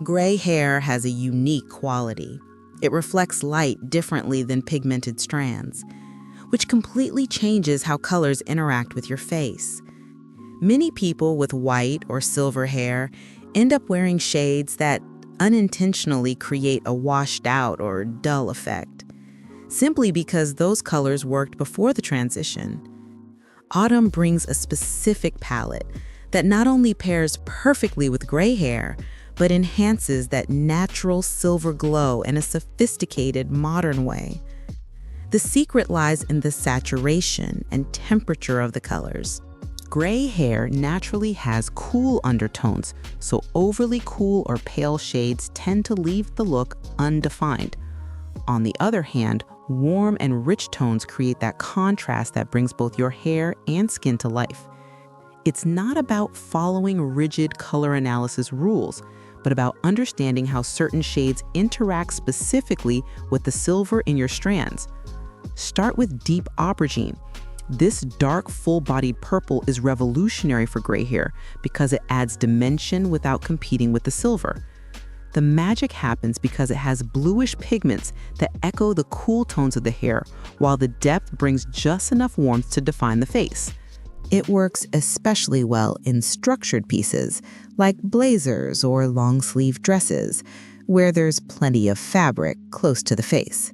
Gray hair has a unique quality. It reflects light differently than pigmented strands, which completely changes how colors interact with your face. Many people with white or silver hair end up wearing shades that unintentionally create a washed out or dull effect, simply because those colors worked before the transition. Autumn brings a specific palette that not only pairs perfectly with gray hair, but enhances that natural silver glow in a sophisticated, modern way. The secret lies in the saturation and temperature of the colors. Gray hair naturally has cool undertones, so overly cool or pale shades tend to leave the look undefined. On the other hand, warm and rich tones create that contrast that brings both your hair and skin to life. It's not about following rigid color analysis rules, but about understanding how certain shades interact specifically with the silver in your strands. Start with deep aubergine. This dark, full-bodied purple is revolutionary for gray hair because it adds dimension without competing with the silver. The magic happens because it has bluish pigments that echo the cool tones of the hair, while the depth brings just enough warmth to define the face. It works especially well in structured pieces, like blazers or long-sleeve dresses, where there's plenty of fabric close to the face.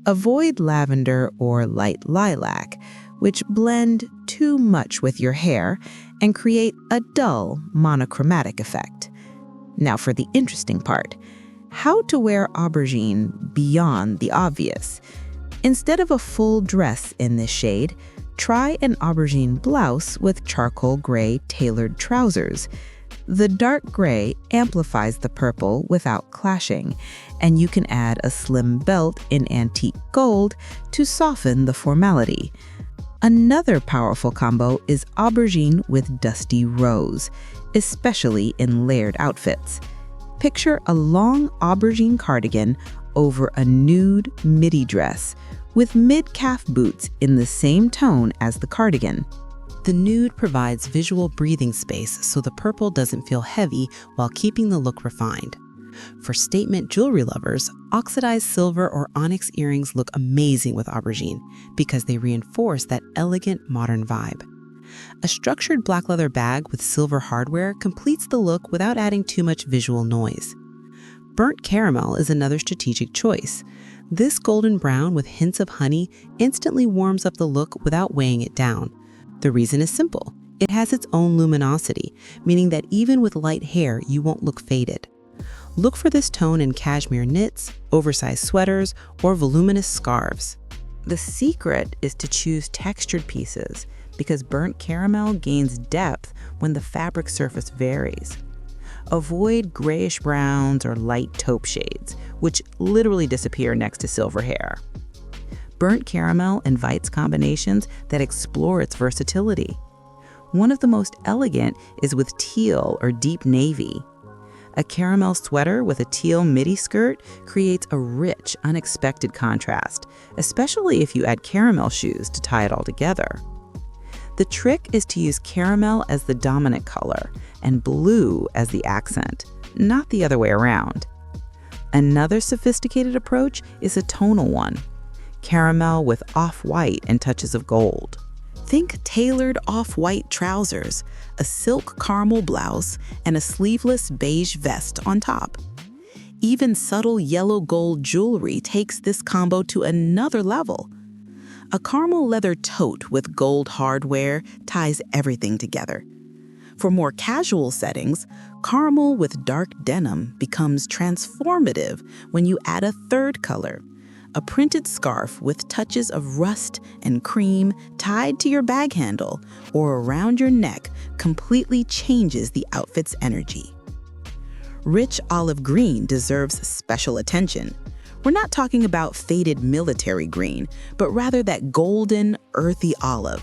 Avoid lavender or light lilac, which blend too much with your hair and create a dull, monochromatic effect. Now for the interesting part, how to wear aubergine beyond the obvious. Instead of a full dress in this shade, try an aubergine blouse with charcoal gray tailored trousers. The dark gray amplifies the purple without clashing, and you can add a slim belt in antique gold to soften the formality. Another powerful combo is aubergine with dusty rose, especially in layered outfits. Picture a long aubergine cardigan over a nude midi dress with mid-calf boots in the same tone as the cardigan. The nude provides visual breathing space so the purple doesn't feel heavy while keeping the look refined. For statement jewelry lovers, oxidized silver or onyx earrings look amazing with aubergine because they reinforce that elegant, modern vibe. A structured black leather bag with silver hardware completes the look without adding too much visual noise. Burnt caramel is another strategic choice. This golden brown with hints of honey instantly warms up the look without weighing it down. The reason is simple. It has its own luminosity, meaning that even with light hair, you won't look faded. Look for this tone in cashmere knits, oversized sweaters, or voluminous scarves. The secret is to choose textured pieces because burnt caramel gains depth when the fabric surface varies. Avoid grayish browns or light taupe shades, which literally disappear next to silver hair. Burnt caramel invites combinations that explore its versatility. One of the most elegant is with teal or deep navy. A caramel sweater with a teal midi skirt creates a rich, unexpected contrast, especially if you add caramel shoes to tie it all together. The trick is to use caramel as the dominant color and blue as the accent, not the other way around. Another sophisticated approach is a tonal one, caramel with off-white and touches of gold. Think tailored off-white trousers, a silk caramel blouse, and a sleeveless beige vest on top. Even subtle yellow-gold jewelry takes this combo to another level. A caramel leather tote with gold hardware ties everything together. For more casual settings, caramel with dark denim becomes transformative when you add a third color. A printed scarf with touches of rust and cream tied to your bag handle or around your neck completely changes the outfit's energy. Rich olive green deserves special attention. We're not talking about faded military green, but rather that golden, earthy olive.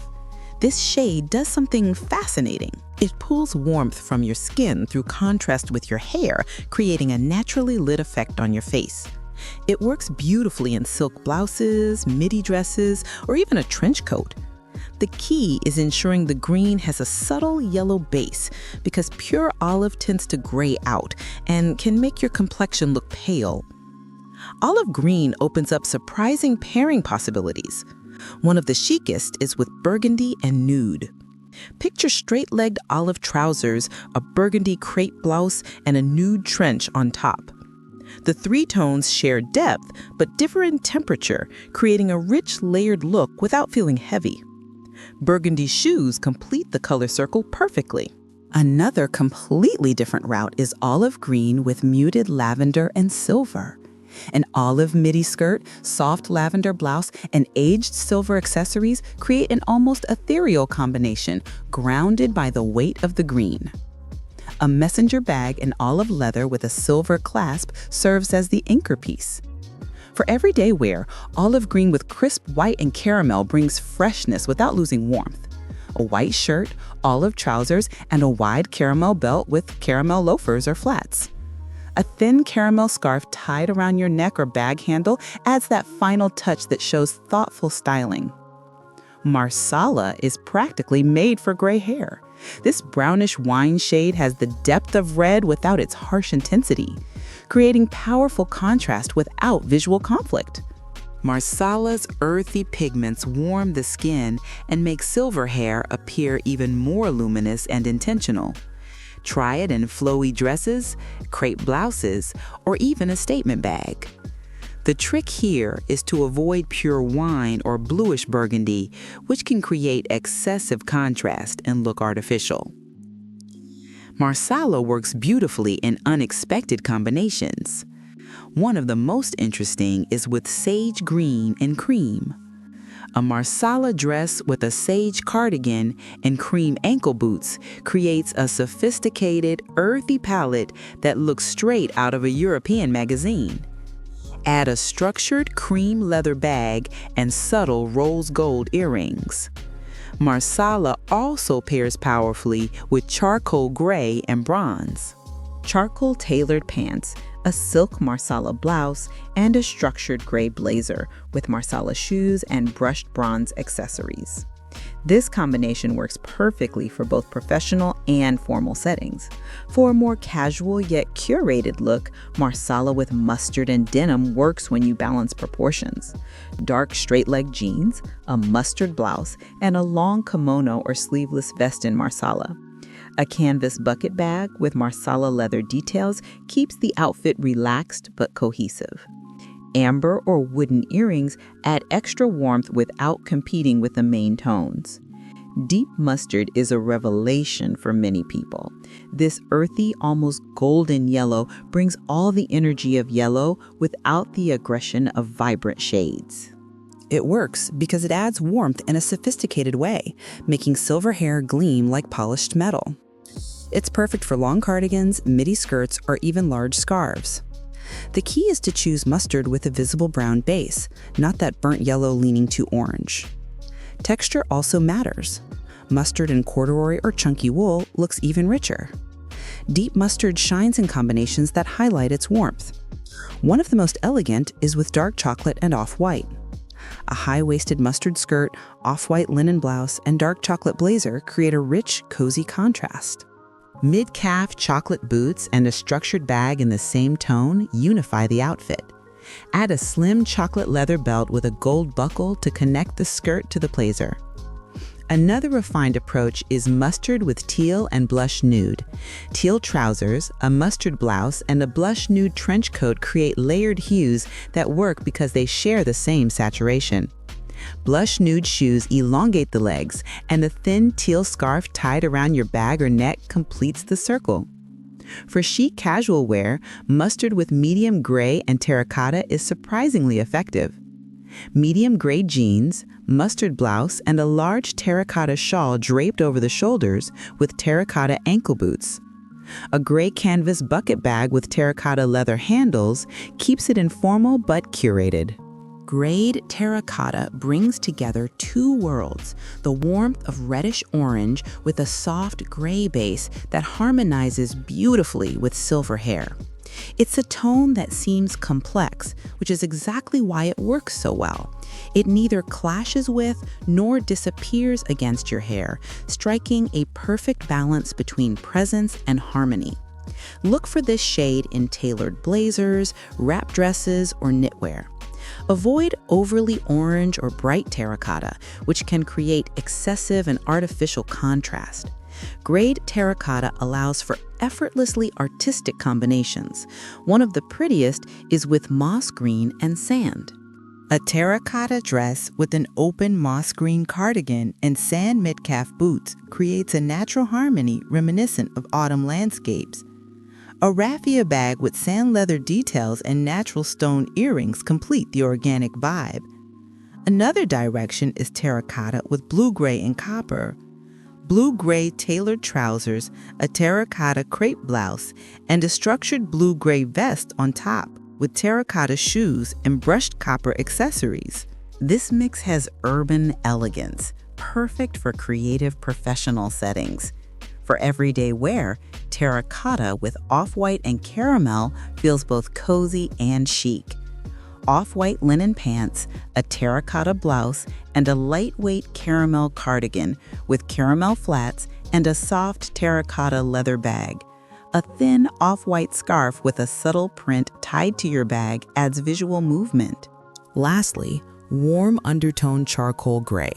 This shade does something fascinating. It pulls warmth from your skin through contrast with your hair, creating a naturally lit effect on your face. It works beautifully in silk blouses, midi dresses, or even a trench coat. The key is ensuring the green has a subtle yellow base because pure olive tends to gray out and can make your complexion look pale. Olive green opens up surprising pairing possibilities. One of the chicest is with burgundy and nude. Picture straight-legged olive trousers, a burgundy crepe blouse, and a nude trench on top. The three tones share depth but differ in temperature, creating a rich, layered look without feeling heavy. Burgundy shoes complete the color circle perfectly. Another completely different route is olive green with muted lavender and silver. An olive midi skirt, soft lavender blouse, and aged silver accessories create an almost ethereal combination, grounded by the weight of the green. A messenger bag in olive leather with a silver clasp serves as the anchor piece. For everyday wear, olive green with crisp white and caramel brings freshness without losing warmth. A white shirt, olive trousers, and a wide caramel belt with caramel loafers or flats. A thin caramel scarf tied around your neck or bag handle adds that final touch that shows thoughtful styling. Marsala is practically made for gray hair. This brownish wine shade has the depth of red without its harsh intensity, creating powerful contrast without visual conflict. Marsala's earthy pigments warm the skin and make silver hair appear even more luminous and intentional. Try it in flowy dresses, crepe blouses, or even a statement bag. The trick here is to avoid pure wine or bluish burgundy, which can create excessive contrast and look artificial. Marsala works beautifully in unexpected combinations. One of the most interesting is with sage green and cream. A Marsala dress with a sage cardigan and cream ankle boots creates a sophisticated, earthy palette that looks straight out of a European magazine. Add a structured cream leather bag and subtle rose gold earrings. Marsala also pairs powerfully with charcoal gray and bronze. Charcoal tailored pants, a silk Marsala blouse, and a structured gray blazer with Marsala shoes and brushed bronze accessories. This combination works perfectly for both professional and formal settings. For a more casual yet curated look, Marsala with mustard and denim works when you balance proportions. Dark straight-leg jeans, a mustard blouse, and a long kimono or sleeveless vest in Marsala. A canvas bucket bag with Marsala leather details keeps the outfit relaxed but cohesive. Amber or wooden earrings add extra warmth without competing with the main tones. Deep mustard is a revelation for many people. This earthy, almost golden yellow brings all the energy of yellow without the aggression of vibrant shades. It works because it adds warmth in a sophisticated way, making silver hair gleam like polished metal. It's perfect for long cardigans, midi skirts, or even large scarves. The key is to choose mustard with a visible brown base, not that burnt yellow leaning to orange. Texture also matters. Mustard in corduroy or chunky wool looks even richer. Deep mustard shines in combinations that highlight its warmth. One of the most elegant is with dark chocolate and off-white. A high-waisted mustard skirt, off-white linen blouse, and dark chocolate blazer create a rich, cozy contrast. Mid-calf chocolate boots and a structured bag in the same tone unify the outfit. Add a slim chocolate leather belt with a gold buckle to connect the skirt to the blazer. Another refined approach is mustard with teal and blush nude. Teal trousers, a mustard blouse, and a blush nude trench coat create layered hues that work because they share the same saturation. Blush nude shoes elongate the legs, and the thin teal scarf tied around your bag or neck completes the circle. For chic casual wear, mustard with medium gray and terracotta is surprisingly effective. Medium gray jeans, mustard blouse, and a large terracotta shawl draped over the shoulders with terracotta ankle boots. A gray canvas bucket bag with terracotta leather handles keeps it informal but curated. Grayed terracotta brings together two worlds, the warmth of reddish orange with a soft gray base that harmonizes beautifully with silver hair. It's a tone that seems complex, which is exactly why it works so well. It neither clashes with nor disappears against your hair, striking a perfect balance between presence and harmony. Look for this shade in tailored blazers, wrap dresses, or knitwear. Avoid overly orange or bright terracotta, which can create excessive and artificial contrast. Grayed terracotta allows for effortlessly artistic combinations. One of the prettiest is with moss green and sand. A terracotta dress with an open moss green cardigan and sand mid-calf boots creates a natural harmony reminiscent of autumn landscapes. A raffia bag with sand leather details and natural stone earrings complete the organic vibe. Another direction is terracotta with blue-gray and copper. Blue-gray tailored trousers, a terracotta crepe blouse, and a structured blue-gray vest on top, with terracotta shoes and brushed copper accessories. This mix has urban elegance, perfect for creative professional settings. For everyday wear, terracotta with off-white and caramel feels both cozy and chic. Off-white linen pants, a terracotta blouse, and a lightweight caramel cardigan with caramel flats and a soft terracotta leather bag. A thin off-white scarf with a subtle print tied to your bag adds visual movement. Lastly, warm undertone charcoal gray.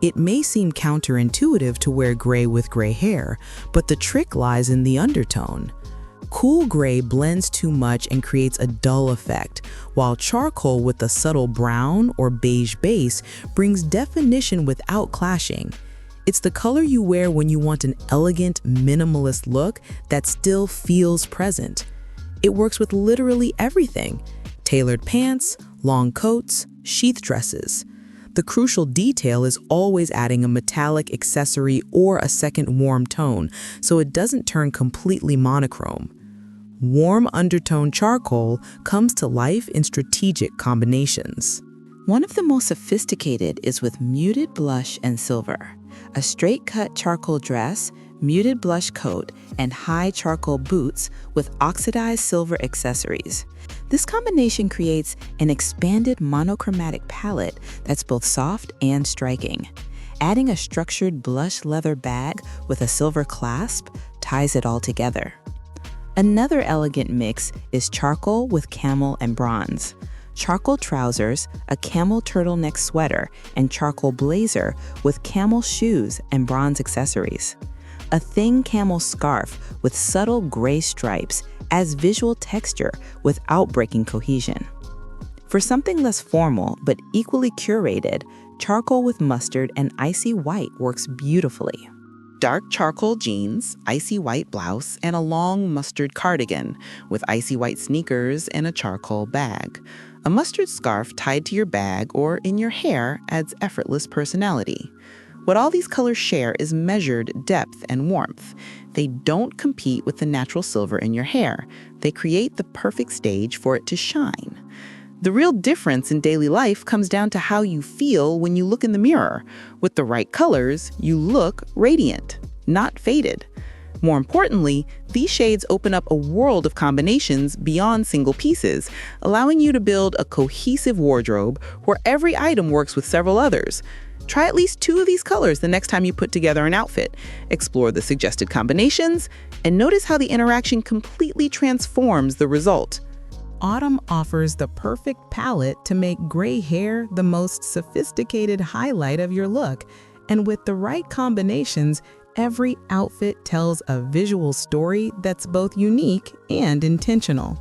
It may seem counterintuitive to wear gray with gray hair, but the trick lies in the undertone. Cool gray blends too much and creates a dull effect, while charcoal with a subtle brown or beige base brings definition without clashing. It's the color you wear when you want an elegant, minimalist look that still feels present. It works with literally everything: tailored pants, long coats, sheath dresses. The crucial detail is always adding a metallic accessory or a second warm tone, so it doesn't turn completely monochrome. Warm undertone charcoal comes to life in strategic combinations. One of the most sophisticated is with muted blush and silver. A straight-cut charcoal dress, muted blush coat, and high charcoal boots with oxidized silver accessories. This combination creates an expanded monochromatic palette that's both soft and striking. Adding a structured blush leather bag with a silver clasp ties it all together. Another elegant mix is charcoal with camel and bronze. Charcoal trousers, a camel turtleneck sweater, and charcoal blazer with camel shoes and bronze accessories. A thin camel scarf with subtle gray stripes adds visual texture without breaking cohesion. For something less formal but equally curated, charcoal with mustard and icy white works beautifully. Dark charcoal jeans, icy white blouse, and a long mustard cardigan with icy white sneakers and a charcoal bag. A mustard scarf tied to your bag or in your hair adds effortless personality. What all these colors share is measured depth and warmth. They don't compete with the natural silver in your hair. They create the perfect stage for it to shine. The real difference in daily life comes down to how you feel when you look in the mirror. With the right colors, you look radiant, not faded. More importantly, these shades open up a world of combinations beyond single pieces, allowing you to build a cohesive wardrobe where every item works with several others. Try at least 2 of these colors the next time you put together an outfit. Explore the suggested combinations, and notice how the interaction completely transforms the result. Autumn offers the perfect palette to make gray hair the most sophisticated highlight of your look. And with the right combinations, every outfit tells a visual story that's both unique and intentional.